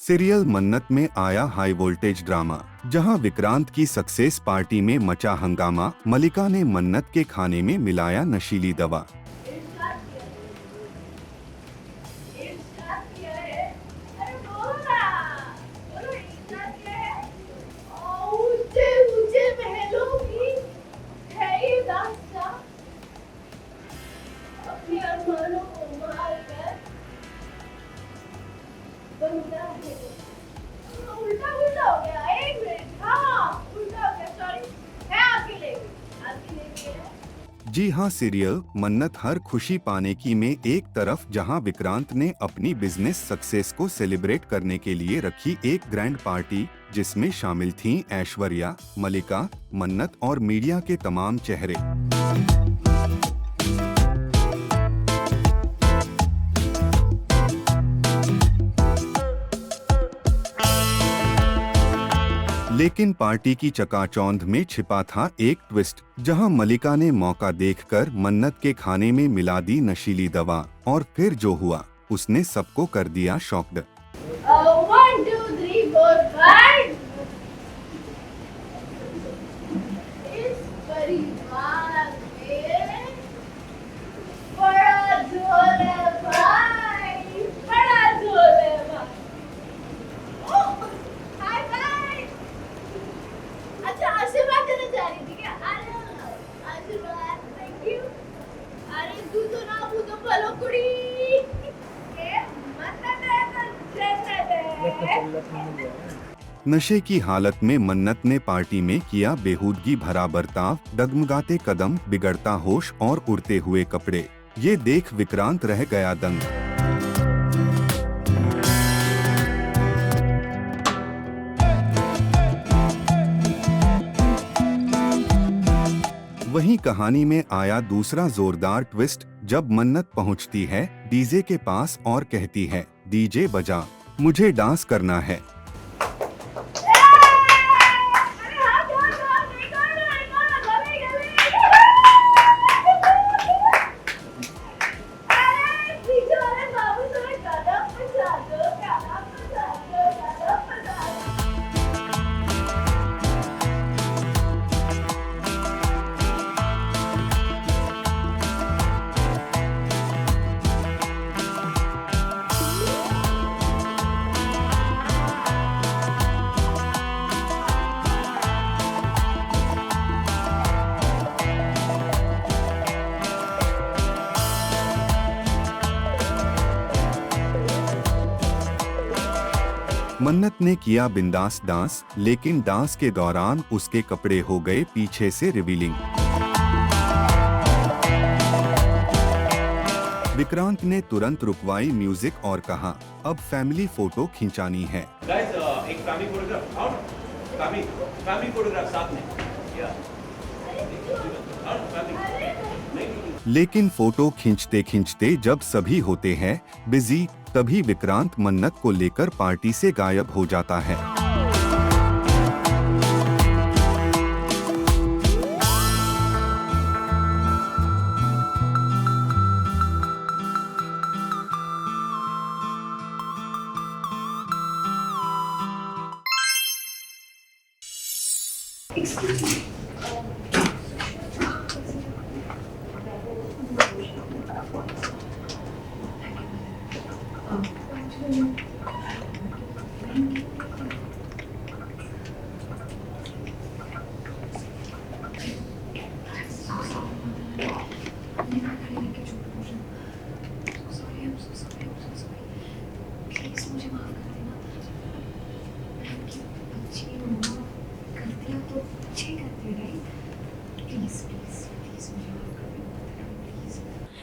Serial मन्नत में आया हाई वोल्टेज ड्रामा, जहां विक्रांत की सक्सेस पार्टी में मचा हंगामा। मलिका ने मन्नत के खाने में मिलाया नशीली दवा। जी हाँ, सीरियल मन्नत हर खुशी पाने की में एक तरफ जहां विक्रांत ने अपनी बिजनेस सक्सेस को सेलिब्रेट करने के लिए रखी एक ग्रैंड पार्टी, जिसमें शामिल थीं ऐश्वर्या, मलिका, मन्नत और मीडिया के तमाम चेहरे। लेकिन पार्टी की चकाचौंध में छिपा था एक ट्विस्ट, जहां मलिका ने मौका देखकर मन्नत के खाने में मिला दी नशीली दवा, और फिर जो हुआ उसने सबको कर दिया शॉक्ड। 1 2 3 4 5 इस परिवार में बड़ा झोल है भाई, बड़ा झोल है भाई। ओह, हाय भाई। अच्छा, आशीर्वाद देना चाह रही थी क्या? अरे आशीर्वाद, थैंक यू। अरे तू तो ना वो तो पलो कुड़ी ये मन्नत है तो जन्नत है। नशे की हालत में मन्नत ने पार्टी में किया बेहूदगी भरा बर्ताव, डगमगाते कदम, बिगड़ता होश और उड़ते हुए कपड़े। ये देख विक्रांत रह गया दंग। वहीं कहानी में आया दूसरा जोरदार ट्विस्ट, जब मन्नत पहुंचती है डीजे के पास और कहती है, डीजे बजा, मुझे डांस करना है। मन्नत ने किया बिंदास डांस, लेकिन डांस के दौरान उसके कपड़े हो गए पीछे से रिवीलिंग। विक्रांत ने तुरंत रुकवाई म्यूजिक और कहा, अब फैमिली फोटो खिंचानी है। गाइस, एक फैमिली फोटोग्राफ और फैमिली फोटोग्राफ साथ में। लेकिन फोटो खींचते खींचते जब सभी होते हैं बिजी, तभी विक्रांत मन्नत को लेकर पार्टी से गायब हो जाता है।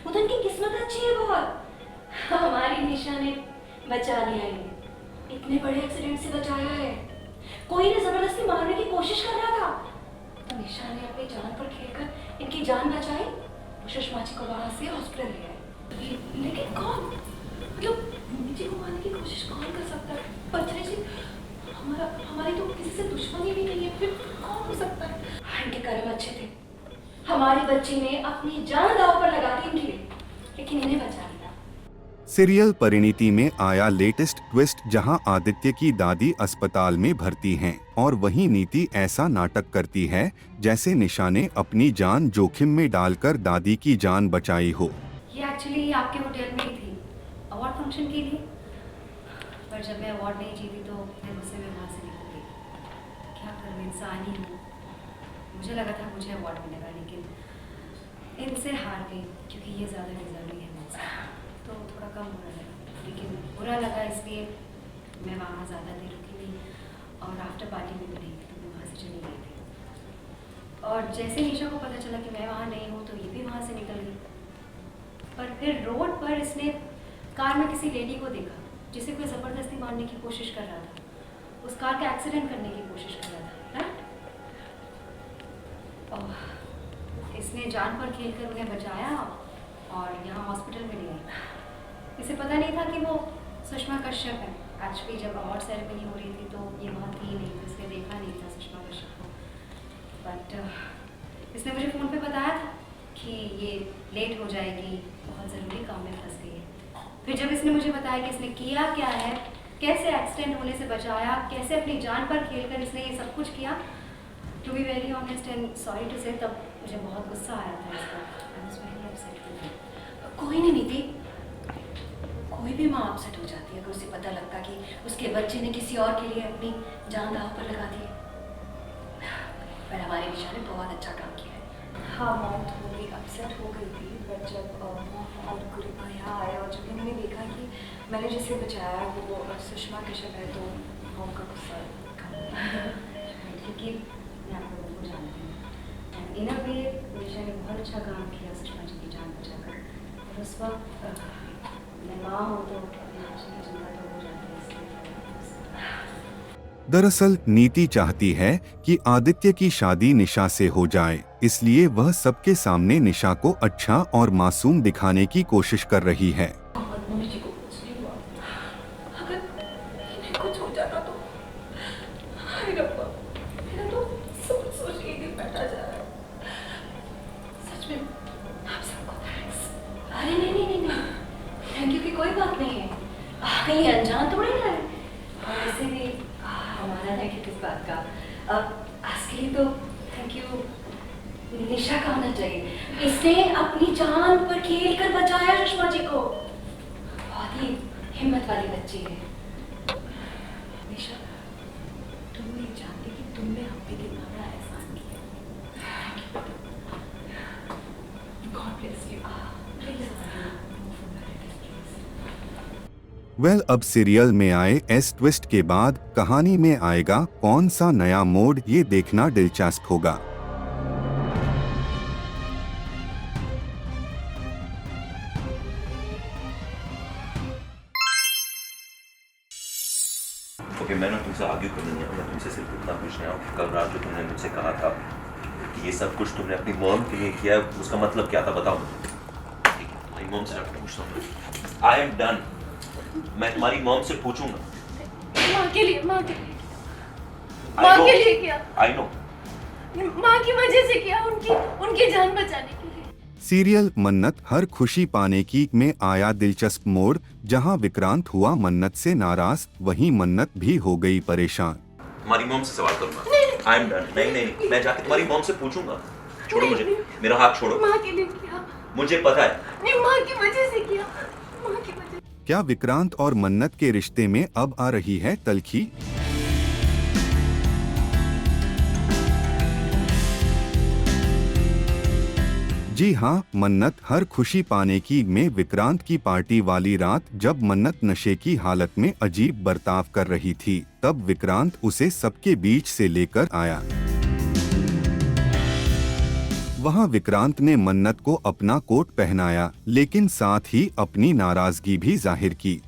उधर की किस्मत अच्छी है बहुत, हमारी निशा ने बचा लिया है, इतने बड़े एक्सीडेंट से बचाया है। कोई ने जबरदस्ती मारने की कोशिश कर रहा था, तो निशा ने अपनी जान पर खेलकर इनकी जान बचाई, सुषमा जी को वहां से हॉस्पिटल ले आए। लेकिन कौन, मतलब मम्मी जी को मारने की कोशिश कौन कर सकता है? पत्नी जी, हमारी तो किसी से दुश्मनी भी नहीं है, फिर कौन हो सकता है? इनके कर्म अच्छे थे, हमारे बच्चे ने अपनी जान दांव पर लगा दी इनके लिए, लेकिन इन्हें बचा लिया। सीरियल परिणीति में आया लेटेस्ट ट्विस्ट, जहां आदित्य की दादी अस्पताल में भर्ती हैं और वहीं नीति ऐसा नाटक करती है जैसे निशा ने अपनी जान जोखिम में डालकर दादी की जान बचाई हो। ये एक्चुअली आपके होटल में ही थी अवार्ड फंक्शन के लिए, पर जब मैं अवार्ड नहीं जीती तो फिर मुझसे मैं वहाँ से निकल गई। क्या करूँ, इंसान ही हूँ। मुझे लगा था मुझे अवार्ड मिलेगा, लेकिन इनसे हार गई क्योंकि ये ज़्यादा डिजर्विंग है मुझसे, तो थोड़ा कम हो रहा है। लेकिन बुरा लगा इसलिए मैं वहाँ ज़्यादा देर रुकी नहीं, और आफ्टर पार्टी में भी नहीं थी, तो मैं वहाँ से चली गई थी। और जैसे निशा को पता चला कि मैं वहाँ नहीं हूँ तो ये भी वहाँ से निकल गई। पर फिर रोड पर इसने कार में किसी लेडी को देखा जिसे कोई ज़बरदस्ती मारने की कोशिश कर रहा था। उस कार का एक्सीडेंट करने की कोशिश कर रहा था, राइट? और इसने जान पर खेल कर उन्हें बचाया और यहाँ हॉस्पिटल में ले आई। इसे पता नहीं था कि वो सुषमा कश्यप है। एक्चुअली जब अवार्ड सेरेमनी हो रही थी तो ये वहाँ थी नहीं, तो इसने देखा नहीं था सुषमा कश्यप को। बट इसने मुझे फ़ोन पे बताया था कि ये लेट हो जाएगी, बहुत ज़रूरी काम में फंस गई है। फिर जब इसने मुझे बताया कि इसने किया क्या है, कैसे एक्सीडेंट होने से बचाया, कैसे अपनी जान पर खेलकर इसने ये सब कुछ किया, to be very honest and sorry to say, तब मुझे बहुत गुस्सा आया था इसका। I was very upset. कोई नहीं नीति, कोई भी माँ अपसेट हो जाती है अगर उसे पता लगता कि उसके बच्चे ने किसी और के लिए अपनी जान दांव पर लगा दी। पर हमारे निशा ने बहुत अच्छा काम किया है। हाँ, मॉम थोड़ी अपसेट हो गई थी, पर जब और गुरुपा यहाँ आया और जब इन्होंने देखा कि मैंने जिसे बचाया वो सुषमा कश्यप है, तो मॉम का गुस्सा कम हो गया। क्योंकि मैं आप लोगों को जानती हूँ, इन अ वे निशा ने बहुत अच्छा काम किया सुषमा जी की जान बचाकर। और उस वक्त मैं माँ हूँ तो निशा की चिंता तो हो जाती है, इसलिए दरअसल नीति चाहती है कि आदित्य की शादी निशा से हो जाए, इसलिए वह सबके सामने निशा को अच्छा और मासूम दिखाने की कोशिश कर रही है। मम्मी जी को कुछ नहीं हुआ, अगर इन्हें कुछ हो जाता तो हाय रब्बा, मेरा तो सोच के दिल बैठा जा रहा है। सच में आप सबको थैंक्स। अरे नहीं, थैंक यू की कोई बात नहीं है, कहीं अनजान थोड़ी ना है। और वैसे भी हमारा थैंक यू किस बात का, अब आज के लिए तो थैंक यू निशा का होना चाहिए। इसने अपनी जान पर खेल कर बचाया सुषमा जी को। बहुत ही हिम्मत वाली बच्ची है निशा। तुम नहीं जानती कि तुमने हम पे कितना बड़ा एहसान किया। God bless you. वेल, अब सीरियल में आए इस ट्विस्ट के बाद कहानी में आएगा कौन सा नया मोड़, ये देखना दिलचस्प होगा। ओके, मैं ना तुमसे आर्ग्यू करने नहीं आया, मैं तुमसे सिर्फ इतना पूछने आया हूँ। कल रात जो तुमने मुझसे कहा था कि ये सब कुछ तुमने अपनी मॉम के लिए किया है, उसका मतलब क्या था बताओ मुझे। ठीक है, तुम्हारी मॉम से जाकर पूछता हूँ। I am done. मैं तुम्हारी मॉम से पूछूंगा। माँ के लिए I माँ know. के लिए किया, आई नो। माँ की वजह से किया, उनकी जान बचाने के लिए। सीरियल मन्नत हर खुशी पाने की में आया दिलचस्प मोड़, जहां विक्रांत हुआ मन्नत से नाराज, वहीं मन्नत भी हो गई परेशान। तुम्हारी मॉम से सवाल करूंगा। I am done. नहीं, मैं जाके तुम्हारी मॉम से पूछूंगा। छोड़ो नहीं, मुझे, मेरा हाथ छोड़ो। माँ के लिए किया, मुझे पता है। नहीं माँ की वजह से किया, माँ की वजह। क्या विक्रांत और मन्नत के रिश्ते में अब आ रही है तल्खी? जी हाँ, मन्नत हर खुशी पाने की में विक्रांत की पार्टी वाली रात जब मन्नत नशे की हालत में अजीब बर्ताव कर रही थी, तब विक्रांत उसे सबके बीच से लेकर आया। वहाँ विक्रांत ने मन्नत को अपना कोट पहनाया, लेकिन साथ ही अपनी नाराजगी भी जाहिर की।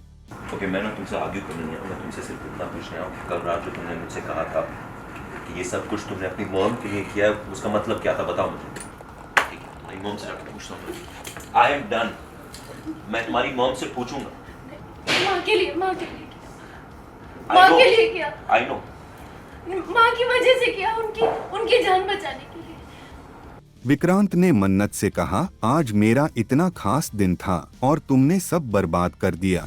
ओके, मैं ना तुमसे आर्ग्यू करने नहीं आया, मैं तुमसे सिर्फ इतना पूछने आया हूँ। कल रात जो तुमने मुझसे कहा था कि ये सब कुछ तुमने अपनी मॉम के लिए किया है, उसका मतलब क्या था बताओ मुझे। ठीक है, तुम्हारी मॉम से जाकर पूछता हूँ। I am done. मैं तुम्हारी मॉम से पूछूंगा। माँ के लिए माँ के लिए किया, आई नो। माँ की वजह से किया, उनकी जान बचाने के लिए। विक्रांत ने मन्नत से कहा, आज मेरा इतना खास दिन था और तुमने सब बर्बाद कर दिया।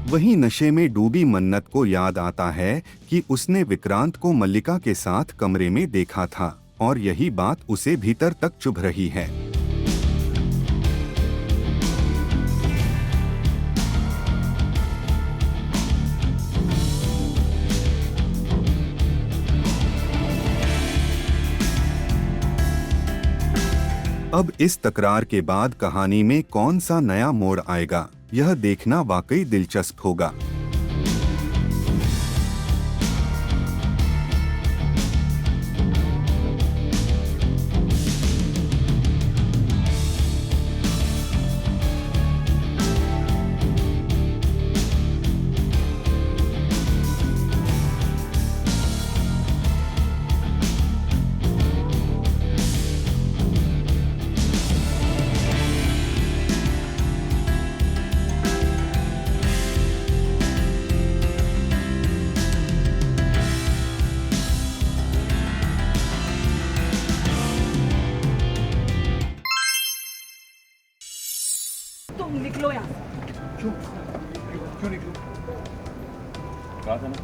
वहीं नशे में डूबी मन्नत को याद आता है कि उसने विक्रांत को मल्लिका के साथ कमरे में देखा था और यही बात उसे भीतर तक चुभ रही है। अब इस तकरार के बाद कहानी में कौन सा नया मोड़ आएगा, यह देखना वाकई दिलचस्प होगा। तुम निकलो यहाँ से। क्यों क्यों निकलूं? कहा था ना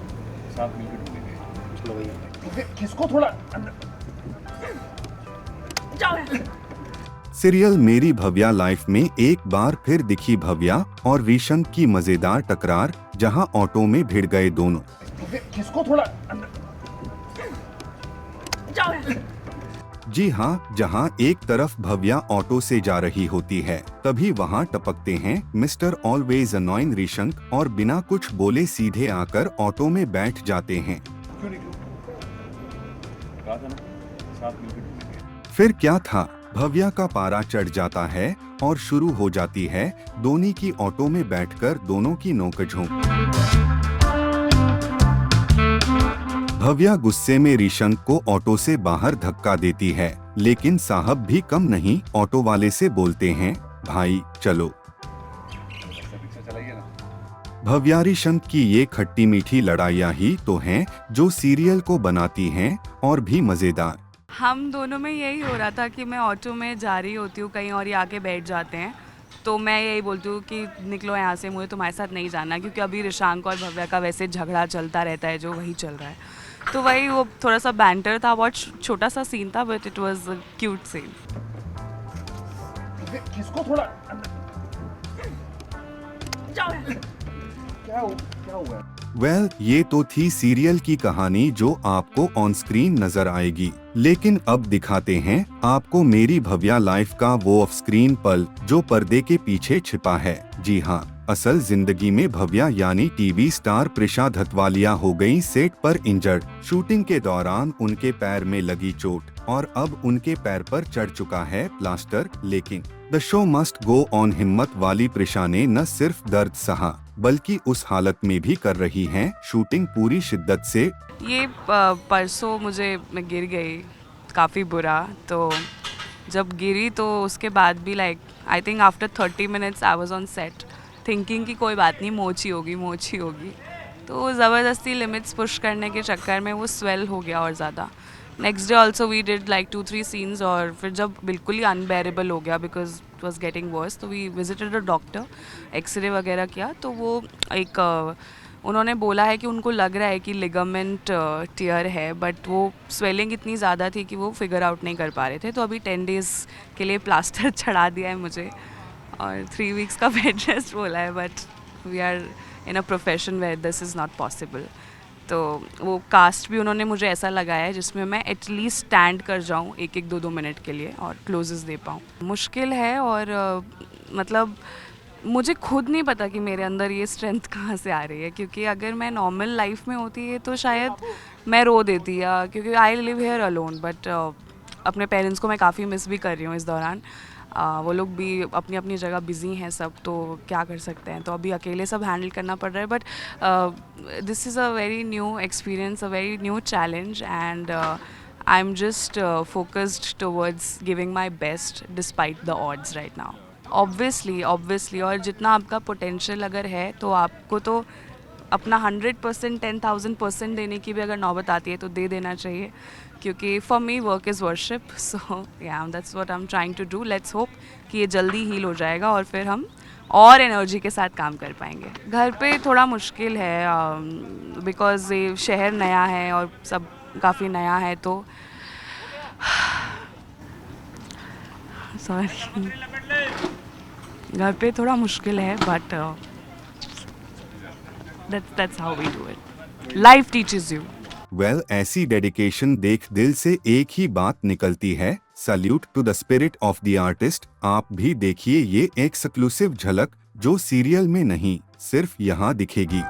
साथ मिलकर ढूंढेंगे। चलो भैया। तो फिर किसको थोड़ा अंदर जाओ यहाँ से। सीरियल मेरी भव्या लाइफ में एक बार फिर दिखी भव्या और ऋषंक की मजेदार टकरार, जहां ऑटो में भिड़ गए दोनों। तो फिर किसको थोड़ा अंदर जाओ यहाँ से। जी हाँ, जहाँ एक तरफ भव्या ऑटो से जा रही होती है, तभी वहाँ टपकते हैं मिस्टर ऑलवेज अनोइंग ऋषंक और बिना कुछ बोले सीधे आकर ऑटो में बैठ जाते हैं। क्यों निकलूं? कहा था ना साथ मिलकर ढूंढेंगे। फिर क्या था, भव्या का पारा चढ़ जाता है और शुरू हो जाती है धोनी की ऑटो में बैठकर दोनों की नोकझोंक। भव्या गुस्से में ऋषंक को ऑटो से बाहर धक्का देती है, लेकिन साहब भी कम नहीं, ऑटो वाले से बोलते हैं, भाई चलो। रिक्शा चलाइए ना। भव्या ऋषंक की ये खट्टी मीठी लड़ाइयाँ ही तो हैं जो सीरियल को बनाती हैं और भी मजेदार। हम दोनों में यही हो रहा था कि मैं ऑटो में जा रही होती हूँ कहीं और ये आके बैठ जाते हैं, तो मैं यही बोलती हूँ कि निकलो यहाँ से, मुझे तुम्हारे साथ नहीं जाना, क्योंकि अभी ऋषांक और भव्या का वैसे झगड़ा चलता रहता है जो वही चल रहा है। तो वही वो थोड़ा सा बैंटर था, बहुत छोटा सा सीन था, but it was a cute scene. तो फिर किसको थोड़ा अंदर जाओ यहाँ से। क्या हुआ? वेल, ये तो थी सीरियल की कहानी जो आपको ऑन स्क्रीन नजर आएगी, लेकिन अब दिखाते हैं आपको मेरी भव्या लाइफ का वो ऑफ स्क्रीन पल जो पर्दे के पीछे छिपा है। जी हाँ, असल जिंदगी में भव्या यानी टीवी स्टार प्रिशा धतवालिया हो गई सेट पर इंजर्ड। शूटिंग के दौरान उनके पैर में लगी चोट और अब उनके पैर पर चढ़ चुका है प्लास्टर, लेकिन the show must go on. हिम्मत वाली प्रिशा ने न सिर्फ दर्द सहा, बल्कि उस हालत में भी कर रही हैं शूटिंग पूरी शिद्दत से। ये परसों मैं गिर गई काफ़ी बुरा, तो जब गिरी तो उसके बाद भी like I think after 30 minutes I was on set thinking कि कोई बात नहीं, मोची होगी। तो ज़बरदस्ती लिमिट्स पुश करने के चक्कर में वो स्वेल हो गया और ज़्यादा। Next day also we did like 2-3 scenes, और फिर जब बिल्कुल ही अनबेरेबल हो गया because it was getting worse, तो we visited a doctor, X-ray वगैरह किया, तो वो एक उन्होंने बोला है कि उनको लग रहा है कि लिगामेंट टियर है, बट वो स्वेलिंग इतनी ज़्यादा थी कि वो फिगर आउट नहीं कर पा रहे थे। तो अभी 10 डेज़ के लिए प्लास्टर चढ़ा दिया है मुझे और 3 वीक्स का बेड रेस्ट बोला है, but we are in a profession where this is not possible. तो वो कास्ट भी उन्होंने मुझे ऐसा लगाया है जिसमें मैं एटलीस्ट स्टैंड कर जाऊँ 1-2 मिनट के लिए और क्लोजेस दे पाऊँ। मुश्किल है और मतलब मुझे खुद नहीं पता कि मेरे अंदर ये स्ट्रेंथ कहाँ से आ रही है, क्योंकि अगर मैं नॉर्मल लाइफ में होती है तो शायद मैं रो देती, या क्योंकि I live here alone, but अपने पेरेंट्स को मैं काफ़ी मिस भी कर रही हूँ इस दौरान। वो लोग भी अपनी अपनी जगह बिज़ी हैं सब, तो क्या कर सकते हैं, तो अभी अकेले सब हैंडल करना पड़ रहा है। But this is a very new experience, a very new challenge, and I'm just focused towards giving my best despite the odds right now. Obviously, और जितना आपका potential अगर है तो आपको तो अपना 100% 10,000% देने की भी अगर नौबत आती है तो दे देना चाहिए, क्योंकि for me work is worship. So yeah, that's what I'm trying to do. Let's hope कि ये जल्दी हील हो जाएगा और फिर हम और एनर्जी के साथ काम कर पाएंगे. घर पे थोड़ा मुश्किल है बिकॉज ये शहर नया है और सब काफ़ी नया है, तो सॉरी, घर पे थोड़ा मुश्किल है, but that's how we do it. Life teaches you. Well ऐसी डेडिकेशन देख दिल से एक ही बात निकलती है, salute to the spirit of the artist. आप भी देखिए ये एक्सक्लूसिव झलक जो सीरियल में नहीं सिर्फ यहाँ दिखेगी.